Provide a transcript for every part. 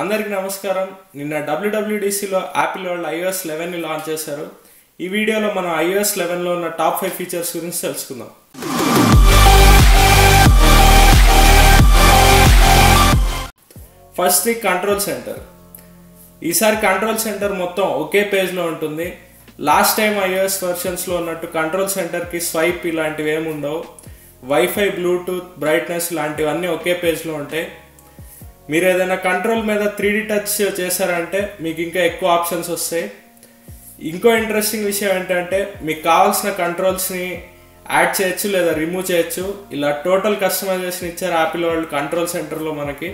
అందరికీ నమస్కారం. నిన్న WWDCలో యాపిల్ వాళ్ళు iOS 11ని లాంచ్ చేశారు. ఈ వీడియోలో మనం iOS 11లో ఉన్న టాప్ 5 ఫీచర్స్ గురించి తెలుసుకుందాం. First the control centre. ఈసారి కంట్రోల్ సెంటర్ మొత్తం ఒకే పేజ్లో ఉంటుంది. లాస్ట్ టైం iOS వర్షన్స్లో ఉన్నట్టు కంట్రోల్ సెంటర్కి స్వైప్ ఇలాంటివి ఏమి ఉండవు. వైఫై, బ్లూటూత్, బ్రైట్నెస్ లాంటివన్నీ ఒకే పేజ్లో ఉంటాయి. మీరు ఏదైనా కంట్రోల్ మీద 3D టచ్ చేశారంటే మీకు ఇంకా ఎక్కువ ఆప్షన్స్ వస్తాయి. ఇంకో ఇంట్రెస్టింగ్ విషయం ఏంటంటే మీకు కావాల్సిన కంట్రోల్స్ని యాడ్ చేయొచ్చు లేదా రిమూవ్ చేయొచ్చు. ఇలా టోటల్ కస్టమైజేషన్ ఇచ్చారు యాపిల్ వాళ్ళు కంట్రోల్ సెంటర్లో మనకి.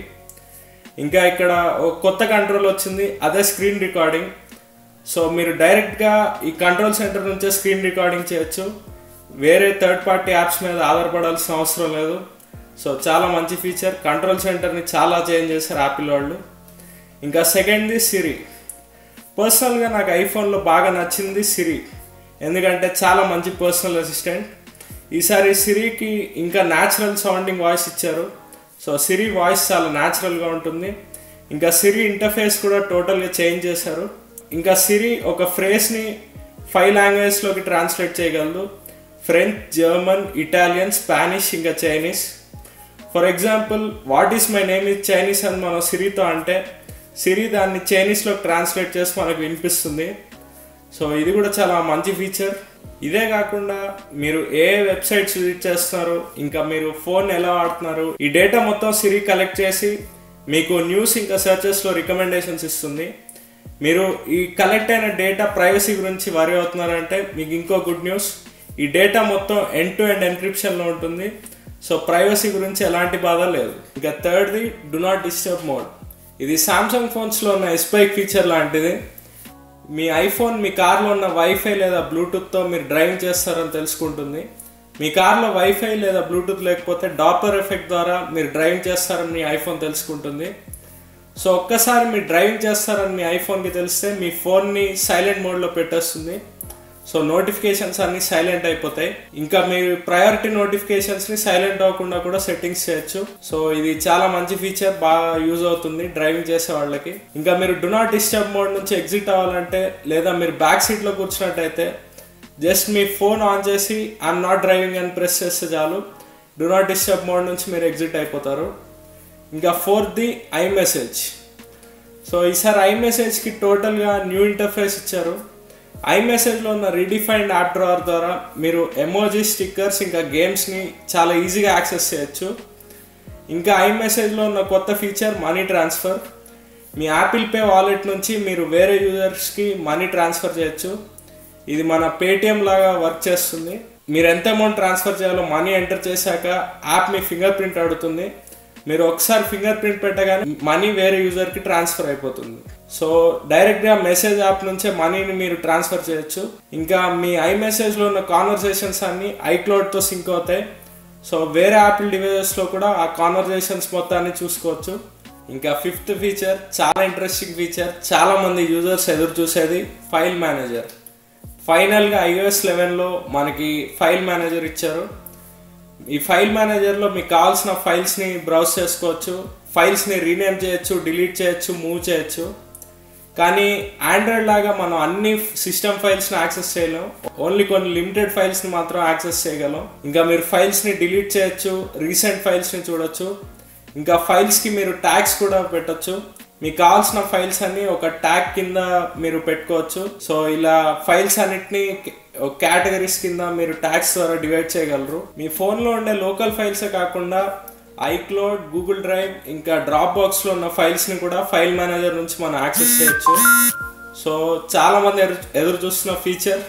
ఇంకా ఇక్కడ ఒక కొత్త కంట్రోల్ వచ్చింది, అదే స్క్రీన్ రికార్డింగ్. సో మీరు డైరెక్ట్గా ఈ కంట్రోల్ సెంటర్ నుంచే స్క్రీన్ రికార్డింగ్ చేయొచ్చు. వేరే థర్డ్ పార్టీ యాప్స్ మీద ఆధారపడాల్సిన అవసరం లేదు. సో చాలా మంచి ఫీచర్. కంట్రోల్ సెంటర్ని చాలా చేంజ్ చేశారు యాపిల్ వాళ్ళు. ఇంకా సెకండ్ది సిరి. పర్సనల్గా నాకు ఐఫోన్లో బాగా నచ్చింది సిరి, ఎందుకంటే చాలా మంచి పర్సనల్ అసిస్టెంట్. ఈసారి సిరికి ఇంకా న్యాచురల్ సౌండింగ్ వాయిస్ ఇచ్చారు. సో సిరి వాయిస్ చాలా న్యాచురల్గా ఉంటుంది. ఇంకా సిరి ఇంటర్ఫేస్ కూడా టోటల్గా చేంజ్ చేశారు. ఇంకా సిరి ఒక ఫ్రేజ్ని 5 లాంగ్వేజ్లోకి ట్రాన్స్లేట్ చేయగలదు: ఫ్రెంచ్, జర్మన్, ఇటాలియన్, స్పానిష్, ఇంకా Chinese. For example, what is my name is Chinese అని మనం సిరితో అంటే సిరి దాన్ని చైనీస్లో ట్రాన్స్లేట్ చేసి మనకు వినిపిస్తుంది. సో ఇది కూడా చాలా మంచి ఫీచర్. ఇదే కాకుండా మీరు ఏ వెబ్సైట్స్ విజిట్ చేస్తున్నారు, ఇంకా మీరు ఫోన్ ఎలా వాడుతున్నారు, ఈ డేటా మొత్తం సిరి కలెక్ట్ చేసి మీకు న్యూస్ ఇంకా సెర్చెస్లో రికమెండేషన్స్ ఇస్తుంది. మీరు ఈ కలెక్ట్ అయిన డేటా ప్రైవసీ గురించి వరీ అవుతున్నారంటే మీకు ఇంకో గుడ్ న్యూస్: ఈ డేటా మొత్తం ఎండ్ టు ఎండ్ ఎన్క్రిప్షన్లో ఉంటుంది. సో ప్రైవసీ గురించి ఎలాంటి బాధ లేదు. ఇంకా థర్డ్ది డు నాట్ డిస్టర్బ్ మోడ్. ఇది సామ్సంగ్ ఫోన్స్లో ఉన్న ఎస్పైక్ ఫీచర్ లాంటిది. మీ ఐఫోన్ మీ కార్లో ఉన్న వైఫై లేదా బ్లూటూత్తో మీరు డ్రైవింగ్ చేస్తారని తెలుసుకుంటుంది. మీ కార్లో వైఫై లేదా బ్లూటూత్ లేకపోతే డాప్లర్ ఎఫెక్ట్ ద్వారా మీరు డ్రైవింగ్ చేస్తారని మీ ఐఫోన్ తెలుసుకుంటుంది. సో ఒక్కసారి మీరు డ్రైవింగ్ చేస్తారని మీ ఐఫోన్కి తెలిస్తే మీ ఫోన్ని సైలెంట్ మోడ్లో పెట్టేస్తుంది. సో నోటిఫికేషన్స్ అన్నీ సైలెంట్ అయిపోతాయి. ఇంకా మీరు ప్రయారిటీ నోటిఫికేషన్స్ని సైలెంట్ అవ్వకుండా కూడా సెట్టింగ్స్ చేయొచ్చు. సో ఇది చాలా మంచి ఫీచర్, బాగా యూజ్ అవుతుంది డ్రైవింగ్ చేసే వాళ్ళకి. ఇంకా మీరు డు నాట్ డిస్టర్బ్ మోడ్ నుంచి ఎగ్జిట్ అవ్వాలంటే లేదా మీరు బ్యాక్ సీట్లో కూర్చున్నట్టయితే జస్ట్ మీ ఫోన్ ఆన్ చేసి ఐఎమ్ నాట్ డ్రైవింగ్ అని ప్రెస్ చేస్తే చాలు, డు నాట్ డిస్టర్బ్ మోడ్ నుంచి మీరు ఎగ్జిట్ అయిపోతారు. ఇంకా ఫోర్త్ది iMessage. సో ఈసారి iMessageకి టోటల్గా న్యూ ఇంటర్ఫేస్ ఇచ్చారు. iMessageలో ఉన్న రీడిఫైన్డ్ యాప్ డ్రావర్ ద్వారా మీరు ఎమోజీ, స్టిక్కర్స్, ఇంకా గేమ్స్ని చాలా ఈజీగా యాక్సెస్ చేయొచ్చు. ఇంకా iMessageలో ఉన్న కొత్త ఫీచర్ మనీ ట్రాన్స్ఫర్. మీ యాపిల్ పే వాలెట్ నుంచి మీరు వేరే యూజర్స్కి మనీ ట్రాన్స్ఫర్ చేయొచ్చు. ఇది మన పేటిఎం లాగా వర్క్ చేస్తుంది. మీరు ఎంత అమౌంట్ ట్రాన్స్ఫర్ చేయాలో మనీ ఎంటర్ చేశాక యాప్ మీ ఫింగర్ ప్రింట్ అడుగుతుంది. మీరు ఒకసారి ఫింగర్ ప్రింట్ పెట్టగానే మనీ వేరే యూజర్కి ట్రాన్స్ఫర్ అయిపోతుంది. సో డైరెక్ట్గా మెసేజ్ యాప్ నుంచే మనీని మీరు ట్రాన్స్ఫర్ చేయొచ్చు. ఇంకా మీ iMessageలో ఉన్న కాన్వర్సేషన్స్ అన్నీ iCloudతో సింక్ అవుతాయి. సో వేరే యాపిల్ డివైజెస్లో కూడా ఆ కాన్వర్సేషన్స్ మొత్తాన్ని చూసుకోవచ్చు. ఇంకా ఫిఫ్త్ ఫీచర్ చాలా ఇంట్రెస్టింగ్ ఫీచర్, చాలామంది యూజర్స్ ఎదురు చూసేది ఫైల్ మేనేజర్. ఫైనల్గా iOS 11లో మనకి ఫైల్ మేనేజర్ ఇచ్చారు. ఈ ఫైల్ మేనేజర్లో మీకు కావాల్సిన ఫైల్స్ని బ్రౌజ్ చేసుకోవచ్చు, ఫైల్స్ని రీనేమ్ చేయొచ్చు, డిలీట్ చేయొచ్చు, మూవ్ చేయొచ్చు. కానీ ఆండ్రాయిడ్ లాగా మనం అన్ని సిస్టమ్ ఫైల్స్ని యాక్సెస్ చేయలేం, ఓన్లీ కొన్ని లిమిటెడ్ ఫైల్స్ని మాత్రం యాక్సెస్ చేయగలం. ఇంకా మీరు ఫైల్స్ని డిలీట్ చేయొచ్చు, రీసెంట్ ఫైల్స్ని చూడొచ్చు. ఇంకా ఫైల్స్కి మీరు ట్యాగ్స్ కూడా పెట్టొచ్చు. మీకు కావాల్సిన ఫైల్స్ అన్ని ఒక ట్యాగ్ కింద మీరు పెట్టుకోవచ్చు. సో ఇలా ఫైల్స్ అన్నిటిని కేటగిరీస్ కింద మీరు ట్యాగ్స్ ద్వారా డివైడ్ చేయగలరు. మీ ఫోన్లో ఉండే లోకల్ ఫైల్సే కాకుండా iCloud, గూగుల్ డ్రైవ్, ఇంకా డ్రాప్ బాక్స్లో ఉన్న ఫైల్స్ని కూడా ఫైల్ మేనేజర్ నుంచి మనం యాక్సెస్ చేయొచ్చు. సో చాలామంది ఎదురు చూస్తున్న ఫీచర్.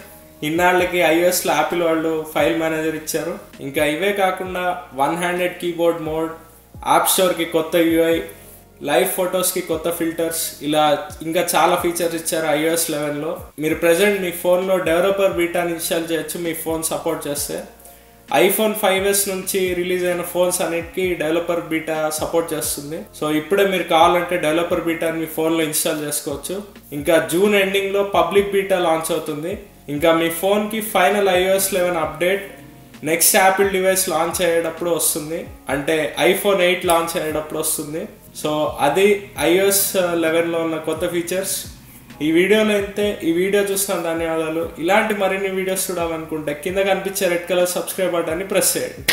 ఇన్నాళ్ళకి iOSలో యాపిల్ వాళ్ళు ఫైల్ మేనేజర్ ఇచ్చారు. ఇంకా ఇవే కాకుండా 1 హ్యాండెడ్ కీబోర్డ్ మోడ్, యాప్ స్టోర్కి కొత్త UI, లైవ్ ఫొటోస్కి కొత్త ఫిల్టర్స్, ఇలా ఇంకా చాలా ఫీచర్స్ ఇచ్చారు iOS 11లో. మీరు ప్రెజెంట్ మీ ఫోన్లో డెవలపర్ బీటాని ఇన్స్టాల్ చేయొచ్చు మీ ఫోన్ సపోర్ట్ చేస్తే. iPhone 5s నుంచి రిలీజ్ అయిన ఫోన్స్ అన్నిటికీ డెవలపర్ బీటా సపోర్ట్ చేస్తుంది. సో ఇప్పుడే మీరు కావాలంటే డెవలపర్ బీటాని మీ ఫోన్లో ఇన్స్టాల్ చేసుకోవచ్చు. ఇంకా జూన్ ఎండింగ్లో పబ్లిక్ బీటా లాంచ్ అవుతుంది. ఇంకా మీ ఫోన్కి final iOS 11 update next Apple device launch అయ్యేటప్పుడు వస్తుంది, అంటే iPhone 8 లాంచ్ అయ్యేటప్పుడు వస్తుంది. సో అది iOS 11లో ఉన్న కొత్త ఫీచర్స్. ఈ వీడియోలో అయితే ఈ వీడియో చూస్తున్న ధన్యవాదాలు. ఇలాంటి మరిన్ని వీడియోస్ చూడాలనుకుంటే కింద కనిపించే రెడ్ కలర్ సబ్స్క్రైబ్ బటన్ని ప్రెస్ చేయండి.